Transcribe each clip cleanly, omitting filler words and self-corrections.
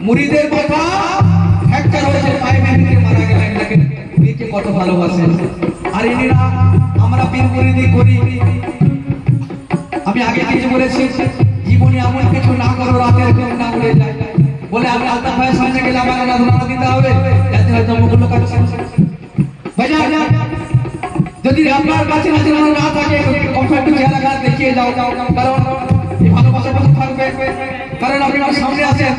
মুরিদের কথা ফ্র্যাকচার হয়েছে, পায়ে ভেঙে মারা গেলেন, দেখেন পীরকে কত ভালোবাসেন। আর এরা আমরা পীর মুরিদি করি, আমি আগে কিছু বলেছি, জীবনে এমন কিছু না করো রাতের ঘুম না উড়ে যায় বলে আমি আলতা ভাইয়ের সামনে গেলে আমার নাজরানা দিতে হবে, যাতে হয়তো মুখগুলো কাটছে। ভাইজান যদি আপনার কাছে নাজরানা না থাকে কমফর্ট চেহারা খারাপ দেখিয়ে যাও, কারণ এই ভালোবাসা কত থাকবে, কারণ আপনি আমার সামনে আছেন।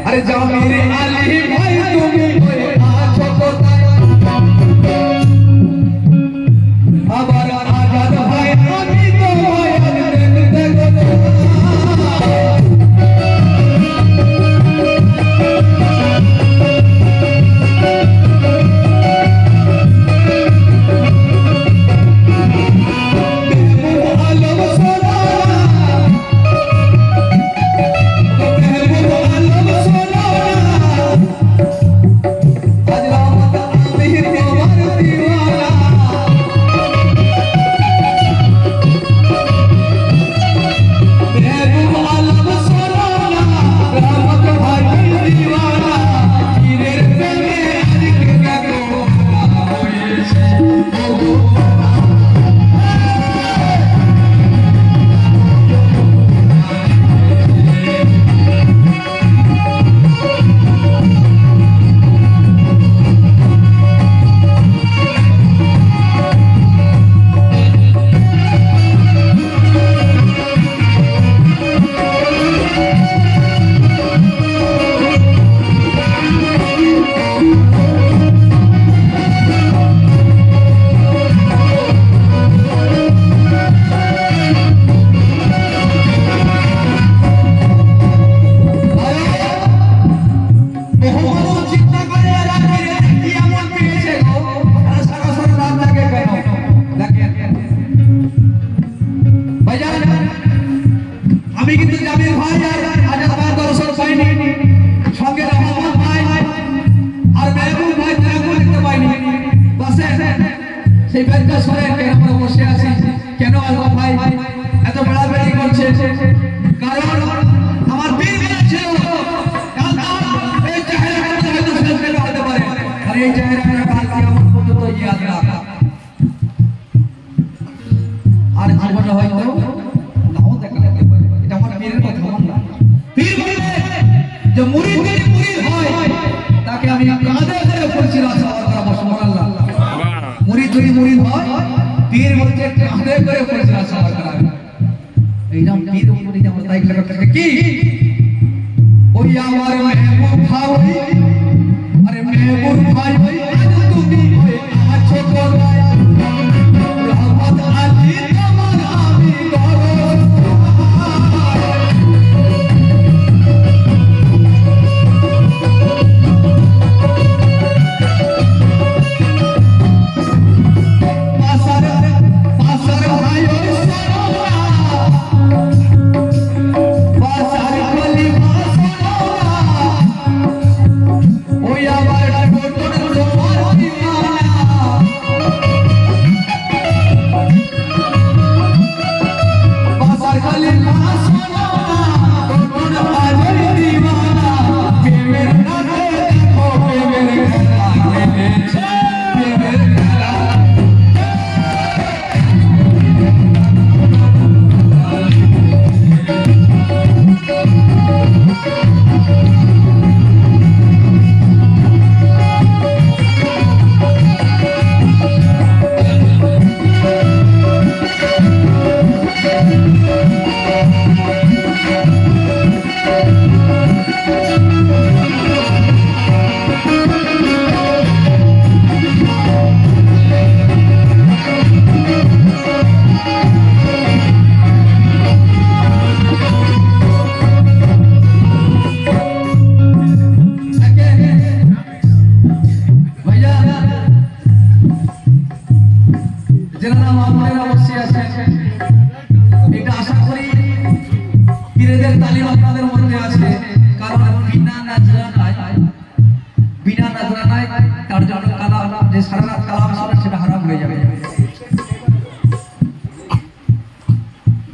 আরে যাও মেরে আলী ভাই তুমি আছো কোথায়, আবার আজাদ ভাই আমি তো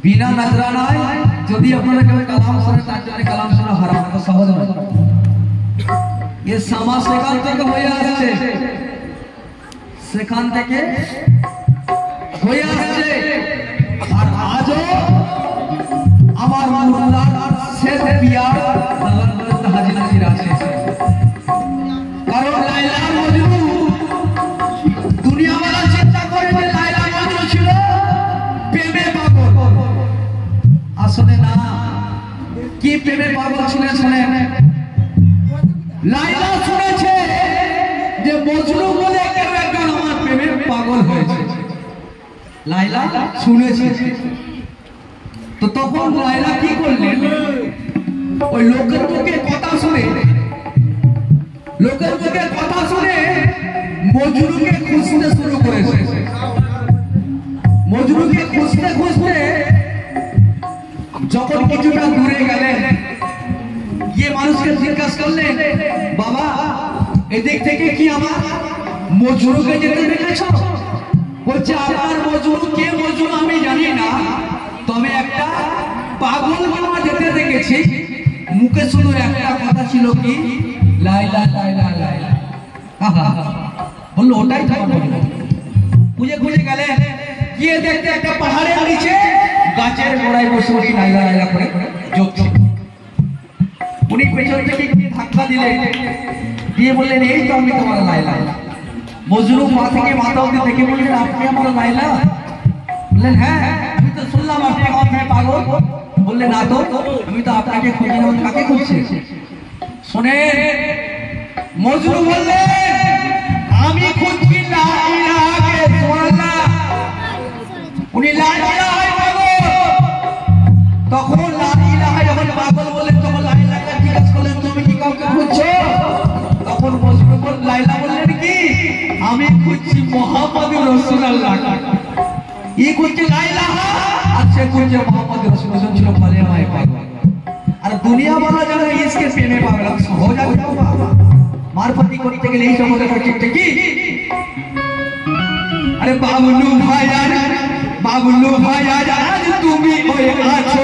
बिना नजराना যদি আপনারা কেউ কালাম শুনে তার জন্য কালাম শোনা হারাম, তো সহজ নয়। ये सामा সেখান থেকে হয়ে আসছে, সেখান থেকে হয়ে আসছে। আর আজও আমার মোল্লার শেষ বিয়া হাজির হাজির আছে। কারণ লাইলা মজনু দুনিয়াওয়ালা চিন্তা করে যে লাইলা মজনু ছিল প্রেমে পাগল। আসলে না, কি প্রেমে পাগল ছিলেন শুনেন। লাইলা শুনেছে যে মজনু বলে কেউ একজন আমার প্রেমে পাগল হয়েছে। লাইলা শুনেছে, তো তখন লাইলা কি করলেন, ওই লোকের মুখে কথা শুনে, লোকের মুখে কথা শুনে মজনুকে খুঁজতে শুরু করেছে। মজনুকে খুঁজতে খুঁজতে যখন কিছুটা দূরে গেলেন, গিয়ে মানুষকে জিজ্ঞাসা করলেন, বাবা এদিক থেকে কি আমার মজনুকে যেতে দেখেছ? বলছে আমার মজনু কে মজনু আমি জানি না, তবে একটা পাগল মামা যেতে দেখেছি। মুখে শুধু একটা কথা ছিল, কি লাইলা লাইলা লাইলা। বললো ওটাই তো খুঁজে খুঁজে গেলেন, গিয়ে দেখতে একটা পাহাড়ের নিচে গাছের গোড়ায় বসে বসে লাইলা লাইলা করে যোগ। উনি পেছন থেকে ধাক্কা দিলেন, দিয়ে বললেন এই তো আমি তোমার লাইলা। মজনু পা থেকে মাথা অবধি দেখে বললেন আপনি আমার লাইলা? বললেন হ্যাঁ, আমি তো শুনলাম আপনি আমার পাগল। বললেন না তো, আমি তো আপনাকে খুঁজে নেব। কাকে খুঁজছে শোনেন। মজনু বললেন আমি খুঁজছি লাইলাকে। সুবহানাল্লাহ, উনি লাইলা হয় পাগল। তখন লাইলা যখন পাগল বলেন, তখন লাইলাকে জিজ্ঞাসা করলেন তুমি কি কাউকে খুঁজছো? তখন মজনু লাইলা বললেন কি আমি খুঁজছি মোহাম্মদ রাসূলুল্লাহ। ই খুঁজছে লাইলা আর সে খুঁজছে মোহাম্মদ রাসূলুল্লাহ। ছিল পালেমায় পাগল। আর দুনিয়া वाला যারা इसके প্রেমে পাগল हो যাবে বাবা। মারফতি করতে গেলে এই সমস্ত করতে কি। আরে বাবলু ভাই আজ তুমি ওই আছো